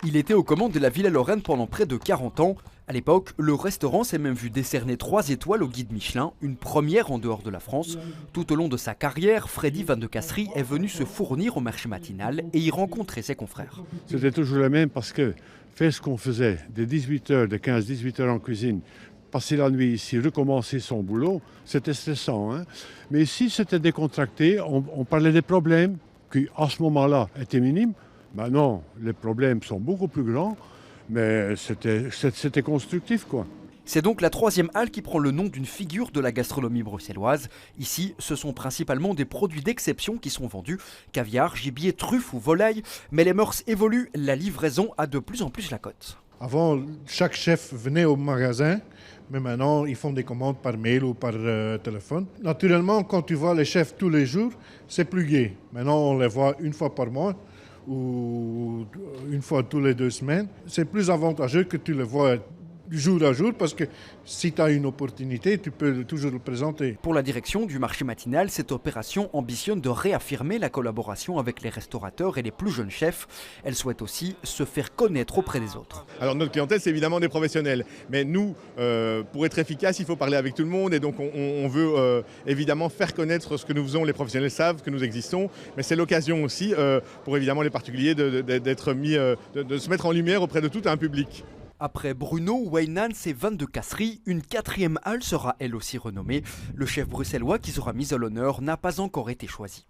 Il était aux commandes de la Villa Lorraine pendant près de 40 ans. À l'époque, le restaurant s'est même vu décerner 3 étoiles au guide Michelin, une première en dehors de la France. Tout au long de sa carrière, Freddy Van de Casserie est venu se fournir au marché matinal et y rencontrer ses confrères. C'était toujours le même parce que faire ce qu'on faisait, de 18h, de 15-18 heures en cuisine, passer la nuit ici, recommencer son boulot, c'était stressant. Hein? Mais ici, c'était décontracté, on parlait des problèmes qui, à ce moment-là, étaient minimes. Maintenant, les problèmes sont beaucoup plus grands, mais c'était constructif, quoi. C'est donc la 3e halle qui prend le nom d'une figure de la gastronomie bruxelloise. Ici, ce sont principalement des produits d'exception qui sont vendus. Caviar, gibier, truffes ou volaille. Mais les mœurs évoluent, la livraison a de plus en plus la cote. Avant, chaque chef venait au magasin, mais maintenant, ils font des commandes par mail ou par téléphone. Naturellement, quand tu vois les chefs tous les jours, c'est plus gai. Maintenant, on les voit une fois par mois ou une fois tous les 2 semaines. C'est plus avantageux que tu les vois jour à jour, parce que si tu as une opportunité, tu peux toujours le présenter. Pour la direction du marché matinal, cette opération ambitionne de réaffirmer la collaboration avec les restaurateurs et les plus jeunes chefs. Elle souhaite aussi se faire connaître auprès des autres. Alors notre clientèle, c'est évidemment des professionnels. Mais nous, pour être efficace, il faut parler avec tout le monde. Et donc on veut évidemment faire connaître ce que nous faisons. Les professionnels savent que nous existons. Mais c'est l'occasion aussi pour évidemment les particuliers d'être mis, de se mettre en lumière auprès de tout un public. Après Bruno, Wijnans et Van de Casserie, une 4e halle sera elle aussi renommée. Le chef bruxellois qui sera mis à l'honneur n'a pas encore été choisi.